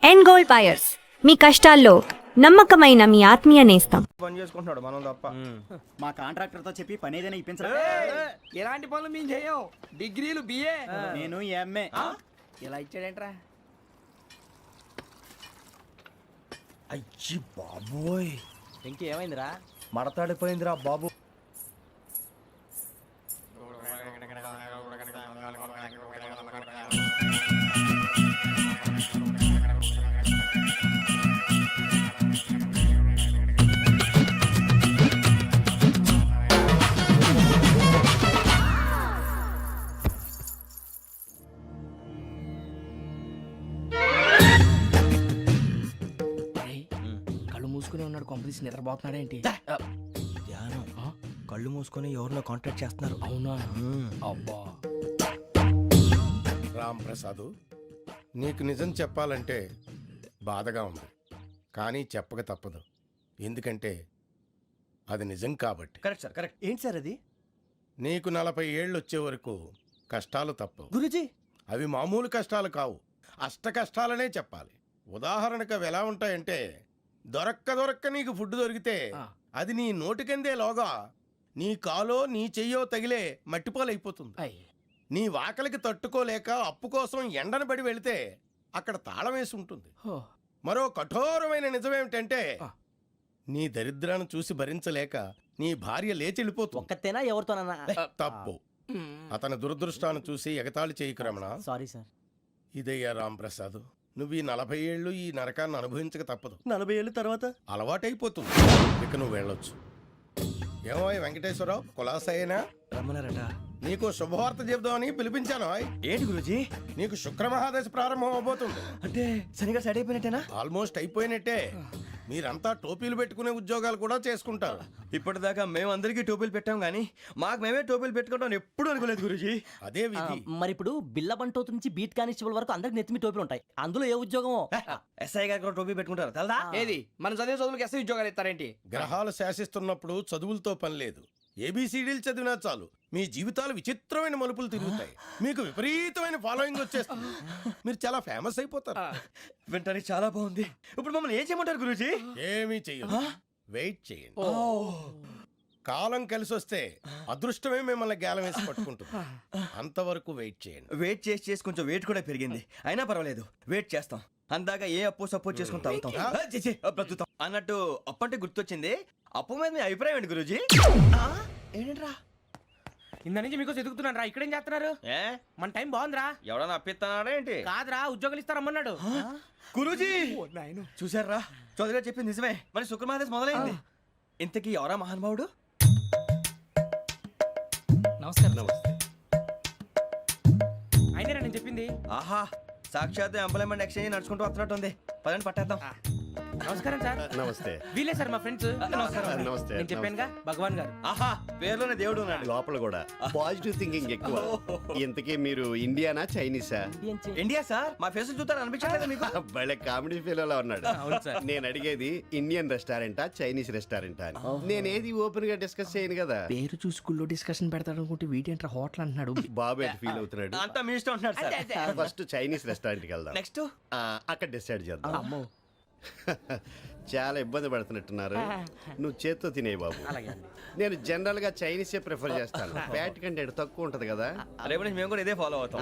End gold buyers, మీ కష్టాల్లో నమ్మకమైన మీ ఆత్మీయ నేస్తం. పని చేసుకుంటున్నాడు మనం తప్ప. మా కాంట్రాక్టర్ తో చెప్పి పని ఏదైనా ఇప్పించరా? ఎలాంటి పనులు మేము చేయం. డిగ్రీలు బిఏ. నేను ఎంఏ. ఇలా ఇచ్చాడేంట్రా? అయ్యి బాబోయ్, ఇంకేమైందిరా? మడతాడిపోయిందిరా బాబు. కళ్ళు మూసుకుని ఉన్నాడు, కొంపదీసి నిద్రపోతున్నాడేంటి? ధ్యానం. కళ్ళు మూసుకొని ఎవరినో కాంటాక్ట్ చేస్తున్నారు. అవునా? అబ్బా, రామ్ ప్రసాద్, నీకు నిజం చెప్పాలంటే బాధగా ఉంది, కానీ చెప్పక తప్పదు. ఎందుకంటే అది నిజం కాబట్టి. Correct sir, correct. ఏంటి సార్ అది? నీకు 40 ఏళ్ళు వచ్చే వరకు కష్టాలు తప్పవు. గురూజీ, అవి మామూలు కష్టాలు కావు, అష్ట కష్టాలనే చెప్పాలి. ఉదాహరణకు అవి ఎలా ఉంటాయంటే, దొరక్క నీకు ఫుడ్ దొరికితే అది నీ నోటికందే లోగా నీ కాలో నీ చెయ్యో తగిలే మట్టిపాలైపోతుంది. నీ వాకలికి తట్టుకోలేక అప్పు కోసం ఎండను పడి వెళితే అక్కడ తాళం వేసి ఉంటుంది. మరో కఠోరమైన నిజమేమిటంటే, నీ దరిద్రాన్ని చూసి భరించలేక నీ భార్య లేచి వెళ్ళిపోతుంది. ఒక్కతేనా ఎవరితోనన్నా? తప్పు. అతని దురదృష్టాన్ని చూసి ఎగతాళి చేయకు రమణ. Sorry sir. ఇదయ్యా రాంప్రసాద్, నువ్వు ఈ 40 ఏళ్ళు ఈ నరకాన్ని అనుభవించక తప్పదు. 40 ఏళ్ళ తర్వాత అలవాటైపోతుంది. ఇక నువ్వు వెళ్ళొచ్చు. ఏమో వెంకటేశ్వరరావు, కులాసైనా రమ్మన్నారట. నీకు శుభవార్త చెబుదామని పిలిపించాను. ఏంటి గురూజీ? నీకు శుక్రమహాదశ ప్రారంభం అవబోతుంది. అంటే సరిగా సెట్ అయిపోయినట్టేనా? ఆల్మోస్ట్ అయిపోయినట్టే. మీరంతా టోపీలు పెట్టుకునే ఉద్యోగాలు కూడా చేసుకుంటారు. ఇప్పటిదాకా మేమందరికీ టోపీలు పెట్టాం గానీ మాకు మేమే టోపీలు పెట్టుకుంటాం ఎప్పుడు అనుకోలేదు గురూజీ. అదే విధి. మరి ఇప్పుడు బిల్ల బంటోతు నుంచి బీట్ కానిస్టేబుల్ వరకు అందరికి నెత్తిమి టోపీలు ఉంటాయి. అందులో ఏ ఉద్యోగమో? ఎస్ఐ గారు కూడా టోపీ పెట్టుకుంటారు తెలదా? ఏది మన చదివే చదువులకు ఎస్ఐ ఉద్యోగాలు ఇస్తారేంటి? గ్రహాలు శాసిస్తున్నప్పుడు చదువులతో పని లేదు. ఏబిసిడీలు చదివినా చాలు మీ జీవితాలు విచిత్రమైన మలుపులు తిరుగుతాయి. మీకు విపరీతమైన ఫాలోయింగ్ వచ్చేస్తుంది. మీరు చాలా ఫేమస్ అయిపోతారు. వింటానికి చాలా బాగుంది. ఇప్పుడు మమ్మల్ని ఏం చేయమంటారు గురూజీ? ఏమీ చెయ్యదు, వెయిట్ చేయండి. కాలం కలిసి వస్తే అదృష్టమే మిమ్మల్ని గేలం వేసి పట్టుకుంటుంది. అంతవరకు వెయిట్ చేయండి. వెయిట్ చేసి కొంచెం వెయిట్ కూడా పెరిగింది. అయినా పర్వాలేదు, వెయిట్ చేస్తాం. అందాక ఏ అప్పు సపోర్ట్ చేసుకుని తాగుతాం, బ్రతుకుతాం అన్నట్టు. అప్పు అంటే గుర్తొచ్చింది. అప్పు మీద మీ అభిప్రాయం ఏంటి గురూజీ? ఏంటరా ఇంత నుంచి మీకు ఎదుగుతున్నాను రా. ఇక్కడేం చేస్తున్నారు? మన టైం బాగుందిరా. ఎవడన్నా అప్పిస్తున్నాడా ఏంటి? కాదురా, ఉద్యోగాలు ఇస్తారమ్మన్నాడు. గురూజీ చూసారా, చౌదరిగా చెప్పింది నిజమే. మరి శుక్రమహాదేశ్ మొదలైంది. ఇంతకీ ఎవరా మహానుభావుడు? నమస్కారం. అయినా నేను చెప్పింది. ఆహా, సాక్షాత్ ఎంప్లాయ్మెంట్ ఎక్స్చేంజ్ నడుచుకుంటూ వస్తున్నట్టు ఉంది. పదండి పట్టేద్దాం. నమస్కారం సార్. నమస్తే. వీలే సార్ మా ఫ్రెండ్స్. నమస్తే. నేను చెప్పానుగా, భగవాన్ గారు. ఆహా, పేర్లోనే దేవుడు ఉన్నాడు. లోపల కూడా పాజిటివ్ థింకింగ్ ఎక్కువ. ఇంతకీ మీరు ఇండియానా చైనీసా? India sir. మా ఫేస్ చూస్తారు అనిపించలేదు మీకు? భలే కామెడీ ఫీల్ ఉన్నాడు. అవును సార్. నేను అడిగేది ఇండియన్ రెస్టారెంటా చైనీస్ రెస్టారెంటా అని. నేనేది ఓపెన్ గా డిస్కస్ చేయను కదా. పేరు చూసి స్కూల్లో డిస్కషన్ పెడతాడు అనుకుంటే వీటేంట్రా హోటల్ అంటున్నాడు. బాబు ఎట్ ఫీల్ అవుతున్నాడు. అంతా మీ ఇష్టం ఉంటున్నారు సార్. ఫస్ట్ చైనీస్ రెస్టారెంట్ కి వెళ్దాం. నెక్స్ట్ అక్కడ డిసైడ్ చేద్దాం. చాలా ఇబ్బంది పడుతున్నట్టున్నారు. నువ్వు చేత్తో తినే బాబు. నేను జనరల్ గా చైనీసే ప్రిఫర్ చేస్తాను. ఫ్యాట్ కంటెంట్ తక్కువ ఉంటది కదా. రేపు నుంచి మేము కూడా ఇదే ఫాలో అవుతాం.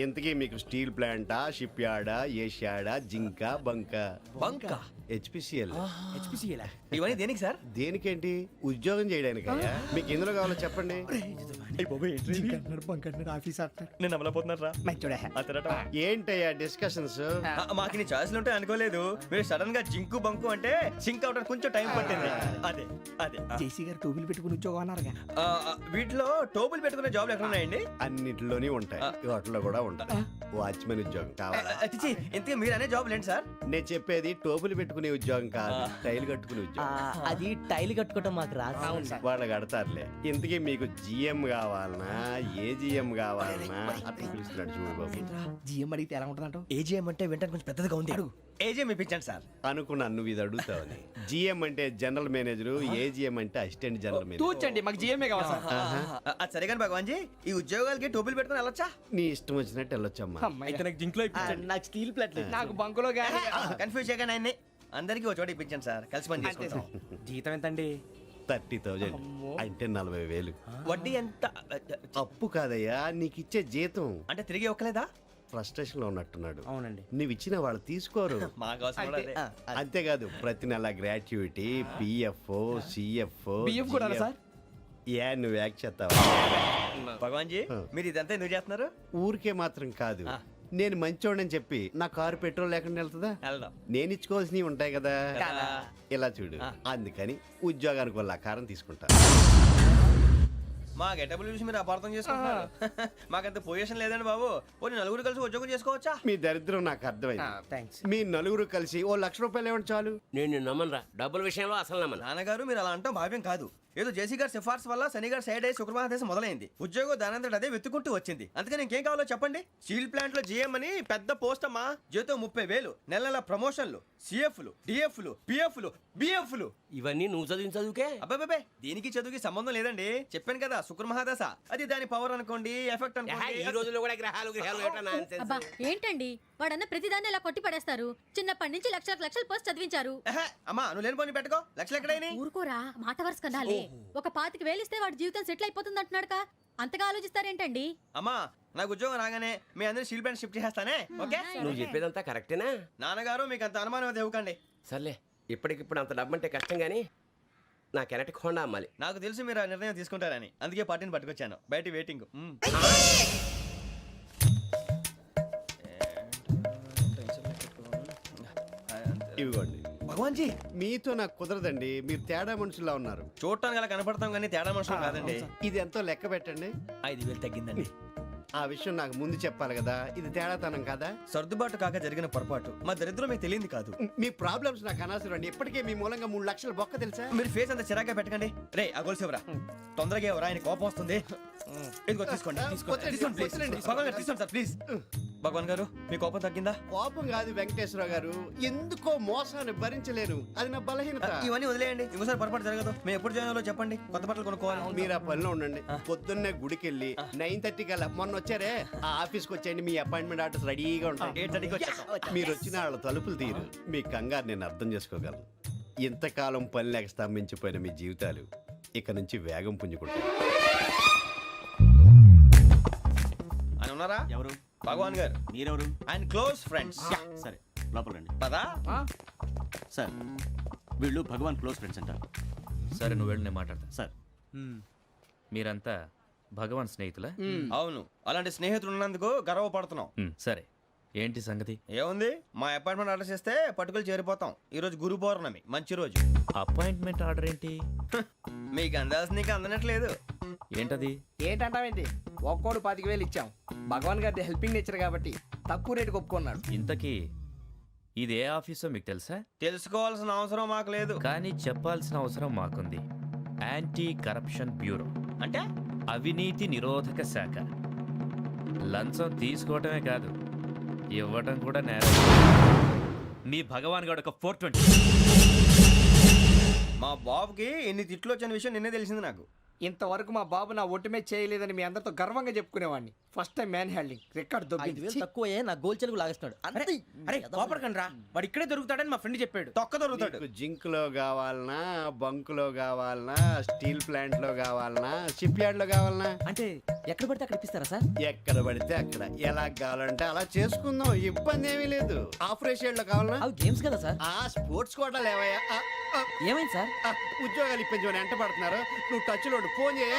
ఇంతకీ మీకు స్టీల్ ప్లాంటా, షిప్ యార్డా, ఏషియాడా, జింక, బంకా? బంకా, హెచ్పిసిఎల్. ఇవన్నీ దేనికి సార్? దేనికేంటి? ఉద్యోగం చేయడానికి. మీకు ఎందులో కావాలో చెప్పండి. నేను అమలపోతున్నారా? ఏంటయ్యా డిస్కషన్స్? మాకు నీ ఛాయిస్లు ఉంటాయి అనుకోలేదు. మీరు సడన్ గా జింకు బంకు అంటే సింక్ అవడానికి కొంచెం టైం పట్టింది. అదే అదే జేసీ గారు టోపీలు పెట్టుకుని ఉద్యోగం అన్నారుగా. వీటిలో టోపులు పెట్టుకునే జాబ్లు ఎక్కడ ఉన్నాయండి? అన్నిటిలోనే ఉంటాయి, వాటిలో కూడా ఉంటాయి. వాచ్మెన్ ఉద్యోగం కావాలా? ఇంతకీ మీరు అనే జాబ్ ఏంటి సార్? నేను చెప్పేది టోపులు పెట్టుకునే ఉద్యోగం కాదు, టైల్ కట్టుకునే ఉద్యోగం. అది టైల్ కట్టుకోవటం మాకు రాదు. వాళ్ళు కడతారులే. ఇంతకీ మీకు జిఎం కావాలనా, ఏ జిఎం కావాలనా? అట్లా పిలుస్తున్నాడు చూడు బాబు. జిఎం అడిగితే ఎలా ఉంటుందంట? ఏజీఎం అంటే వింటానికి కొంచెం పెద్దదిగా ఉంది. ఏజీఎం ఇప్పించండి సార్. అనుకున్నాను నువ్వు ఇది అడుగుతావని. జిఎం అంటే జనరల్ మేనేజర్, ఏజిఎం అంటే అసిస్టెంట్ జనరల్ మేనేజర్. తూచండి మాకు జిఎంఏ కావాలి సార్. అది సరే కానీ భగవాన్ జీ, ఈ ఉద్యోగాలకి టోపీలు పెట్టుకుని వెళ్ళొచ్చా? నీ ఇష్టం వచ్చినట్టు వెళ్ళొచ్చమ్మా. అయితే నాకు జింక్ లో నాకు స్టీల్ ప్లేట్ నాకు బంకులో గానీ. కన్ఫ్యూజ్ చేయగానే ఆయన్ని అందరికీ ఒక చోట ఇప్పించండి సార్, కలిసి పని చేసుకుంటాం. జీతం ఎంతండి? 30,000 అంటే 40,000. వడ్డీ ఎంత? అప్పు కాదయ్యా, నీకు ఇచ్చే జీతం. అంటే తిరిగి ఒక్కలేదా? ఫ్రస్ట్రేషన్ లో ఉన్నట్టున్నాడు. అవునండి. నువ్వు ఇచ్చిన వాళ్ళు తీసుకోరు. మాకు అవసరం కూడా అదే. అంతేకాదు ప్రతి నెల గ్రాట్యుటీ, పిఎఫ్, సిఎఫ్. బియ్యం కూడా సార్? ఏ నువ్వు యాక్ట్ చేస్తావా? భగవాన్ జీ, మీరు ఇదంతా ఎందుకు చేస్తున్నారు? ఊరికే మాత్రం కాదు, నేను మంచోడని చెప్పి నా కారు పెట్రోల్ లేకుండా వెళ్తుందా? వెళ్దాం. నేను ఇచ్చుకోవాల్సినవి ఉంటాయి కదా. కదా. ఇలా చూడు, అందుకని ఉద్యోగానికి వాళ్ళ ఆకారం తీసుకుంటా. మా గెటబుల్ చూసి మీరు అపార్థం చేసుకుంటున్నారు. మాకంత పొజిషన్ లేదండి బాబు. ఓ నలుగురు కలిసి ఉద్యోగం చేసుకోవచ్చా? మీ దరిద్రం నాకు అర్థమైంది. థ్యాంక్స్. మీ నలుగురు కలిసి ఓ ₹1,00,000 ఇవ్వండి చాలు. నేను నమ్మనరా, డబ్బుల విషయంలో అసలు నమ్మను. నాన్నగారు మీరు అలా అంటాం భావ్యం కాదు. ఏదో జేసీ గారి సిఫార్సు వల్ల శని గారు సైడ్ అయ్యి శుక్రవారం మొదలైంది. ఉద్యోగం దానంతటి అదే వెతుకుంటూ వచ్చింది. అందుకని ఇంకేం కావాలో చెప్పండి. స్టీల్ ప్లాంట్ లో జీఎం అని పెద్ద పోస్ట్ అమ్మా. జీతం 30,000, నెల నెల ప్రమోషన్లు, సిఎఫ్లు, డిఎఫ్లు, పిఎఫ్లు, బిఎఫ్లు. ఇవన్నీ నువ్వు చదివిన చదువుకే. అబ్బాబే, దీనికి చదువుకి సంబంధం లేదండి. చెప్పాను కదా, శుక్ర మహాదశ. అది దాని పవర్ అనుకోండి, ఎఫెక్ట్ ఈ అనుకోండి. రోజుల్లో కూడా గ్రహాలు ఏటా nonsense? అబ్బా ఏంటండి వాడన్న ప్రతిదాన్ని ఇలా కొట్టి పడేస్తారు. చిన్నప్పటి నుంచి లక్షల పోస్ట్ చదివించారు. ఎహె, అమ్మా నువ్వు లేని పోనీ పెట్టుకో. లక్షలు ఎక్కడైనా ఊరుకోరా, మాట వరుస కదాలే. ఒక 25,000 ఇస్తే వాడి జీవితం సెటిల్ అయిపోతుంది అంటున్నాడుగా. అంతగా ఆలోచిస్తారేంటండి? అమ్మా నాకు ఉద్యోగం రాగానే మీ అందరూ స్టీల్ ప్లాంట్ షిఫ్ట్ చేస్తానే. ఓకే నువ్వు చెప్పేదంతా కరెక్టేనా? నాన్నగారు మీకు అంత అనుమానం అయితే ఇవ్వకండి. సర్లే, ఇప్పటికిప్పుడు అంత డబ్బు అంటే కష్టం కానీ నా కెనటిక్ హోండా అమ్మాలి. నాకు తెలుసు మీరు ఆ నిర్ణయం తీసుకుంటారని, అందుకే పార్టీని పట్టుకొచ్చాను. బయట వెయిటింగ్. ఇవ్వండి. భగవాన్ జీ, మీతో నాకు కుదరదండి, మీరు తేడా మనుషుల్లా ఉన్నారు. చూడటానికి అలా కనపడతాం కానీ తేడా మనుషులు కాదండి. ఇది ఎంతో లెక్క పెట్టండి. 5,000 తగ్గిందండి. ఆ విషయం నాకు ముందు చెప్పాలి కదా, ఇది తేడాతనం కాదా? సర్దుబాటు కాక జరిగిన పొరపాటు. మా దరిద్రం మీకు తెలియదు కాదు. మీ ప్రాబ్లమ్స్ నాకు అనవసరం అండి. ఇప్పటికే మీ మూలంగా 3 లక్షల బొక్క తెలుసా? మీరు ఫేస్ అంత చిరాగ్గా పెట్టకండి. రే ఆ గొలుసేవరా, తొందరగా ఎవరా, ఆయన కోపం వస్తుంది. ఇదిగో తీసుకోండి. వద్దండి, వద్దండి. భగవాన్ గారు తీసుకోండి సార్ ప్లీజ్. భగవాన్ గారు మీ కోపం తగ్గిందా? కోపం కాదు వెంకటేశ్వరరావు గారు, ఎందుకో మోసాన్ని భరించలేను, అది నా బలహీనత. ఇవన్నీ వదిలేయండి, ఇంకోసారి పొరపాటు జరగదు. మేము ఎప్పుడు జాయిన్ అవ్వాలో చెప్పండి, కొత్త బట్టలు కొనుక్కోవాలి. మీరు ఆ పనిలో ఉండండి. పొద్దున్నే గుడికి వెళ్ళి 9:30 కల్లా, మొన్న వచ్చారే ఆ ఆఫీస్కి వచ్చేయండి. మీ అపాయింట్మెంట్ ఆర్డర్స్ రెడీగా ఉంటాయి. 8:30కి వచ్చేస్తాం. మీరు వచ్చిన వాళ్ళ తలుపులు తీరు. మీ కంగారు నేను అర్థం చేసుకోగలను. ఇంతకాలం పని లేక స్తంభించిపోయిన మీ జీవితాలు ఇక నుంచి వేగం పుంజుకుంటాయి. అని ఉన్నారా? ఎవరు? భగవాన్ గారు. మీరెవరు? ఆయన క్లోజ్ ఫ్రెండ్స్. సరే లోపల రండి. పదా సార్ వీళ్ళు భగవాన్ క్లోజ్ ఫ్రెండ్స్ అంటారు. సరే నువ్వు వెళ్ళి నేను మాట్లాడతా. సార్ మీరంతా భగవాన్ స్నేహితులా? అవును, అలాంటి స్నేహితులు ఉన్నందుకు గర్వపడుతున్నాం. సరే, ఏంటి సంగతి? ఏముంది, మా అపాయింట్మెంట్ ఆర్డర్ చేస్తే పట్టుకులు చేరిపోతాం. ఈ రోజు గురు పౌర్ణమి, మంచి రోజు. అపాయింట్మెంట్ ఆర్డర్ ఏంటి? మీకు అందాల్సిన నీకు అందనట్లేదు. ఏంటది? ఏంటంటావేంటి? ఒక్కోడు 25,000 ఇచ్చాం. భగవాన్ గారి హెల్పింగ్ నేచర్ కాబట్టి తక్కువ రేటుకి ఒప్పుకున్నాడు. ఇంతకీ ఇది ఏ ఆఫీసో మీకు తెలుసా? తెలుసుకోవాల్సిన అవసరం మాకు లేదు. కానీ చెప్పాల్సిన అవసరం మాకుంది. యాంటీ కరప్షన్ బ్యూరో, అంటే అవినీతి నిరోధక శాఖ. లంచం తీసుకోవటమే కాదు, ఇవ్వటం కూడా నేరం. మీ భగవాన్ గారు ఒక 420. మా బాబుకి ఎన్ని తిట్లు వచ్చిన విషయం నిన్నే తెలిసింది నాకు. ఇంతవరకు మా బాబు నా ఒట్టుమే చేయలేదని మీ అందరితో గర్వంగా చెప్పుకునేవాడిని. First time man handling record 5,000 తక్కువ నా గోల్ చెలుగు లాగేస్తున్నాడు. అంతే. అరే కోపడకండి రా, వాడు ఇక్కడే దొరుకుతాడని మా ఫ్రెండ్ చెప్పాడు. తొక్క దొరుకుతాడు. మీకు జింక్ లో కావాలనా, బంక్ లో కావాలనా, స్టీల్ ప్లాంట్ లో కావాలనా, షిప్ యార్డ్ లో కావాలనా? అంటే ఎక్కడ పడితే అక్కడ ఇప్పిస్తారా సార్? ఎక్కడ పడితే అక్కడ, ఎలా కావాలంటే అలా చేసుకుందాం, ఇబ్బంది ఏమీ లేదు. ఆపరేషన్ లో కావాలనా? అవి గేమ్స్ కదా సార్. ఆ స్పోర్ట్స్ కోటా లేవయ్యా. ఏమైంది సార్? ఉద్యోగాలు ఇప్పించమని ఎంట పడుతున్నారు. నువ్వు టచ్ లో ఫోన్ చేయ.